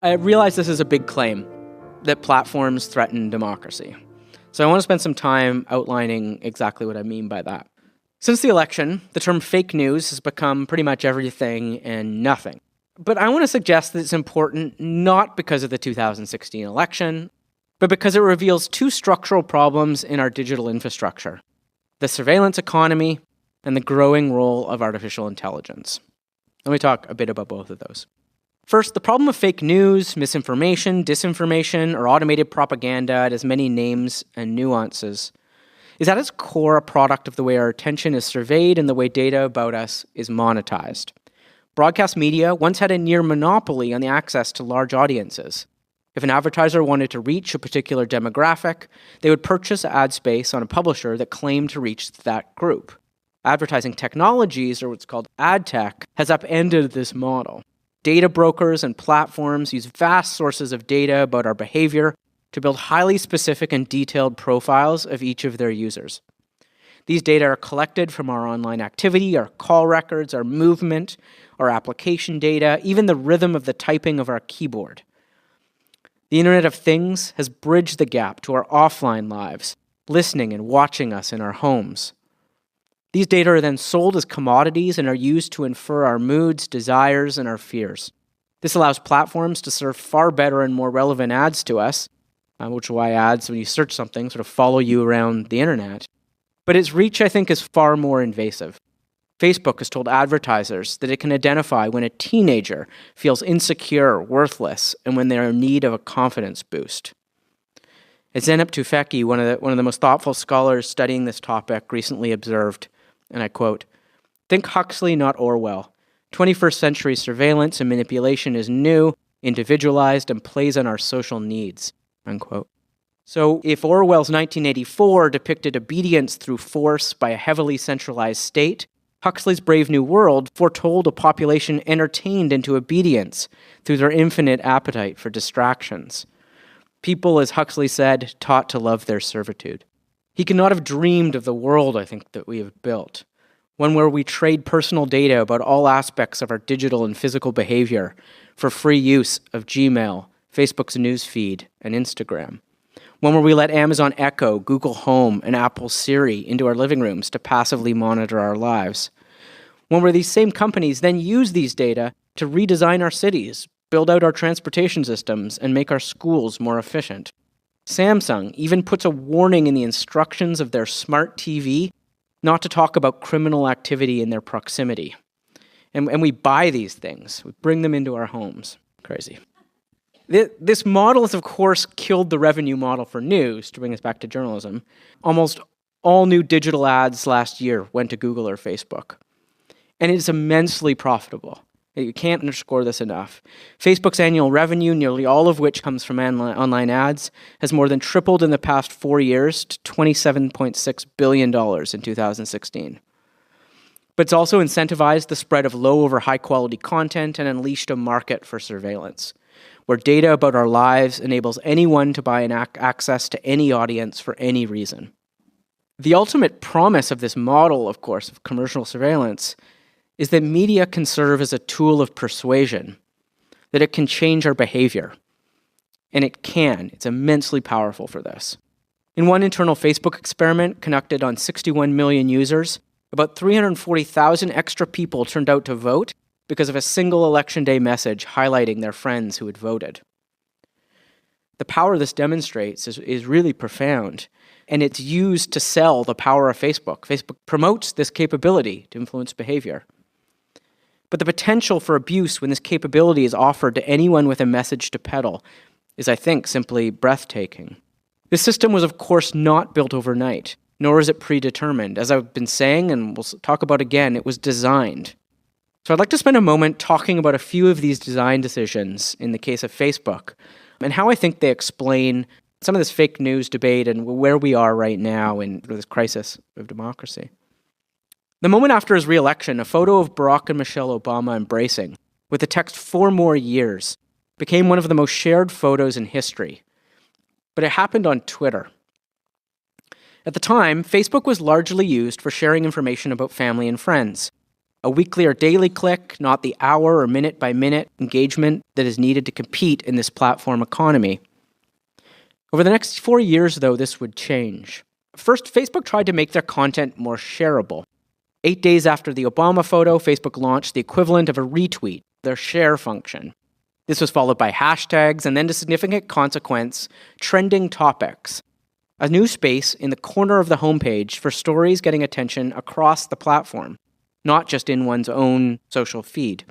I realize this is a big claim, that platforms threaten democracy. So I want to spend some time outlining exactly what I mean by that. Since the election, the term fake news has become pretty much everything and nothing. But I want to suggest that it's important not because of the 2016 election, but because it reveals two structural problems in our digital infrastructure: the surveillance economy and the growing role of artificial intelligence. Let me talk a bit about both of those. First, the problem of fake news, misinformation, disinformation, or automated propaganda, it has many names and nuances, is at its core a product of the way our attention is surveyed and the way data about us is monetized. Broadcast media once had a near monopoly on the access to large audiences. If an advertiser wanted to reach a particular demographic, they would purchase ad space on a publisher that claimed to reach that group. Advertising technologies, or what's called ad tech, has upended this model. Data brokers and platforms use vast sources of data about our behavior to build highly specific and detailed profiles of each of their users. These data are collected from our online activity, our call records, our movement, our application data, even the rhythm of the typing of our keyboard. The Internet of Things has bridged the gap to our offline lives, listening and watching us in our homes. These data are then sold as commodities and are used to infer our moods, desires, and our fears. This allows platforms to serve far better and more relevant ads to us, which is why ads, when you search something, sort of follow you around the internet. But its reach, I think, is far more invasive. Facebook has told advertisers that it can identify when a teenager feels insecure, worthless, and when they're in need of a confidence boost. As Zeynep Tufekci, one of the most thoughtful scholars studying this topic, recently observed, and I quote, "Think Huxley, not Orwell. 21st century surveillance and manipulation is new, individualized, and plays on our social needs," unquote. So if Orwell's 1984 depicted obedience through force by a heavily centralized state, Huxley's Brave New World foretold a population entertained into obedience through their infinite appetite for distractions. People, as Huxley said, taught to love their servitude. He could not have dreamed of the world, I think, that we have built, one where we trade personal data about all aspects of our digital and physical behavior for free use of Gmail, Facebook's news feed, and Instagram. One where we let Amazon Echo, Google Home, and Apple Siri into our living rooms to passively monitor our lives. One where these same companies then use these data to redesign our cities, build out our transportation systems, and make our schools more efficient. Samsung even puts a warning in the instructions of their smart TV not to talk about criminal activity in their proximity. And we buy these things. We bring them into our homes. Crazy. This model has, of course, killed the revenue model for news, to bring us back to journalism. Almost all new digital ads last year went to Google or Facebook. And it is immensely profitable. You can't underscore this enough. Facebook's annual revenue, nearly all of which comes from online ads, has more than tripled in the past 4 years to $27.6 billion in 2016. But it's also incentivized the spread of low over high quality content and unleashed a market for surveillance, where data about our lives enables anyone to buy access to any audience for any reason. The ultimate promise of this model, of course, of commercial surveillance is that media can serve as a tool of persuasion, that it can change our behavior. And it can. It's immensely powerful for this. In one internal Facebook experiment conducted on 61 million users, about 340,000 extra people turned out to vote because of a single election day message highlighting their friends who had voted. The power this demonstrates is really profound, and it's used to sell the power of Facebook. Facebook promotes this capability to influence behavior. But the potential for abuse when this capability is offered to anyone with a message to peddle is, I think, simply breathtaking. This system was, of course, not built overnight, nor is it predetermined. As I've been saying, and we'll talk about again, it was designed. So I'd like to spend a moment talking about a few of these design decisions in the case of Facebook, and how I think they explain some of this fake news debate and where we are right now in this crisis of democracy. The moment after his re-election, a photo of Barack and Michelle Obama embracing, with the text 4 more years, became one of the most shared photos in history. But it happened on Twitter. At the time, Facebook was largely used for sharing information about family and friends. a weekly or daily click, not the hour or minute-by-minute engagement that is needed to compete in this platform economy. Over the next 4 years, though, this would change. First, Facebook tried to make their content more shareable. 8 days after the Obama photo, Facebook launched the equivalent of a retweet, their share function. This was followed by hashtags and then, to significant consequence, trending topics, a new space in the corner of the homepage for stories getting attention across the platform, not just in one's own social feed.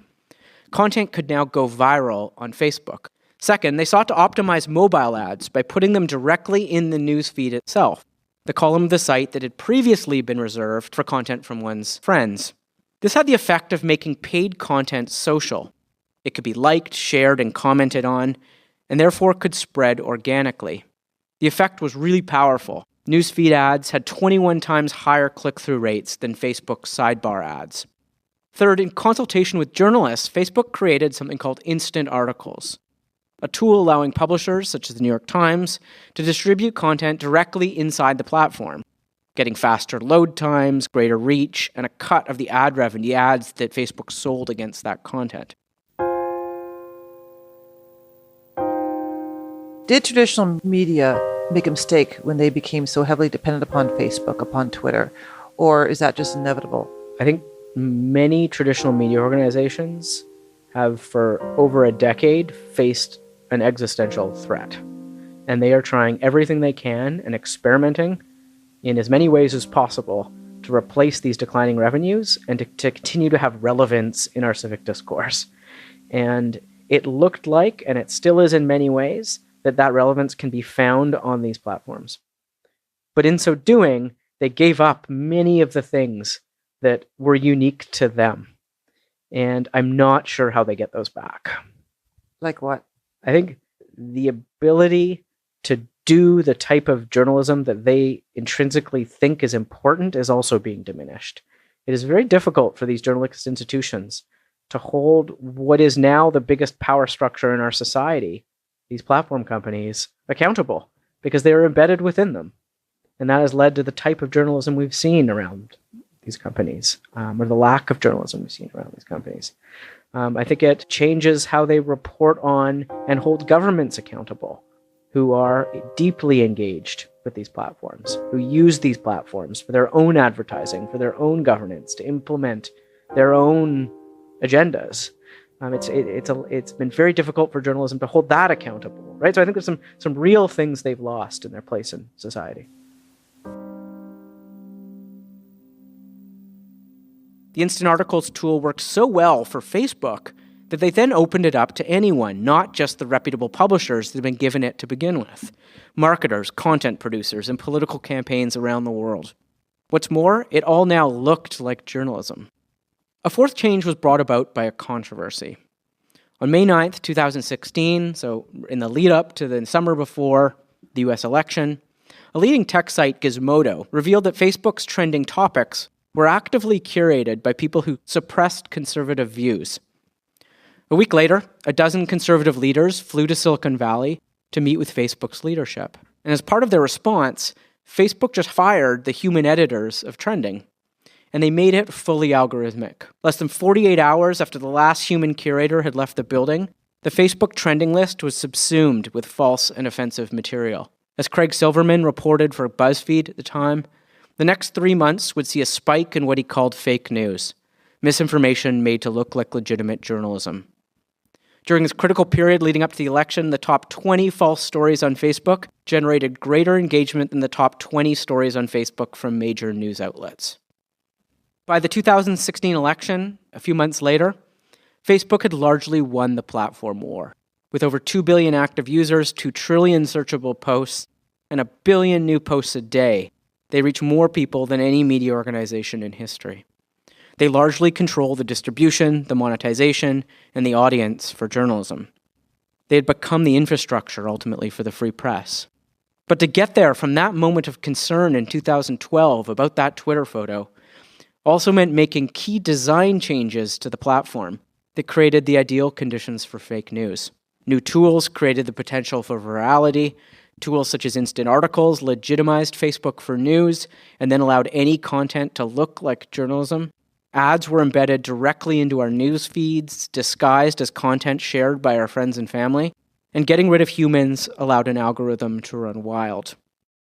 Content could now go viral on Facebook. Second, they sought to optimize mobile ads by putting them directly in the newsfeed itself, the column of the site that had previously been reserved for content from one's friends. This had the effect of making paid content social. It could be liked, shared, and commented on, and therefore could spread organically. The effect was really powerful. Newsfeed ads had 21 times higher click-through rates than Facebook's sidebar ads. Third, in consultation with journalists, Facebook created something called instant articles, a tool allowing publishers, such as the New York Times, to distribute content directly inside the platform, getting faster load times, greater reach, and a cut of the ad revenue, the ads that Facebook sold against that content. Did traditional media make a mistake when they became so heavily dependent upon Facebook, upon Twitter, or is that just inevitable? I think many traditional media organizations have for over a decade faced an existential threat. And they are trying everything they can and experimenting in as many ways as possible to replace these declining revenues and to continue to have relevance in our civic discourse. And it looked like, and it still is in many ways, that relevance can be found on these platforms. But in so doing, they gave up many of the things that were unique to them. And I'm not sure how they get those back. Like what? I think the ability to do the type of journalism that they intrinsically think is important is also being diminished. It is very difficult for these journalistic institutions to hold what is now the biggest power structure in our society, these platform companies, accountable because they are embedded within them. And that has led to the type of journalism we've seen around these companies, or the lack of journalism we've seen around these companies. I think it changes how they report on and hold governments accountable, who are deeply engaged with these platforms, who use these platforms for their own advertising, for their own governance, to implement their own agendas. It's been very difficult for journalism to hold that accountable, right? So I think there's some real things they've lost in their place in society. The Instant Articles tool worked so well for Facebook that they then opened it up to anyone, not just the reputable publishers that had been given it to begin with. Marketers, content producers, and political campaigns around the world. What's more, it all now looked like journalism. A fourth change was brought about by a controversy. On May 9th, 2016, so in the lead up to the summer before the US election, a leading tech site, Gizmodo, revealed that Facebook's trending topics were actively curated by people who suppressed conservative views. A week later, a dozen conservative leaders flew to Silicon Valley to meet with Facebook's leadership. And as part of their response, Facebook just fired the human editors of trending, and they made it fully algorithmic. Less than 48 hours after the last human curator had left the building, the Facebook trending list was subsumed with false and offensive material. As Craig Silverman reported for BuzzFeed at the time, the next 3 months would see a spike in what he called fake news, misinformation made to look like legitimate journalism. During this critical period leading up to the election, the top 20 false stories on Facebook generated greater engagement than the top 20 stories on Facebook from major news outlets. By the 2016 election, a few months later, Facebook had largely won the platform war. With over 2 billion active users, 2 trillion searchable posts, and 1 billion new posts a day, they reach more people than any media organization in history. They largely control the distribution, the monetization, and the audience for journalism. They had become the infrastructure, ultimately, for the free press. But to get there from that moment of concern in 2012 about that Twitter photo also meant making key design changes to the platform that created the ideal conditions for fake news. New tools created the potential for virality. Tools such as Instant Articles legitimized Facebook for news and then allowed any content to look like journalism. Ads were embedded directly into our news feeds, disguised as content shared by our friends and family, and getting rid of humans allowed an algorithm to run wild.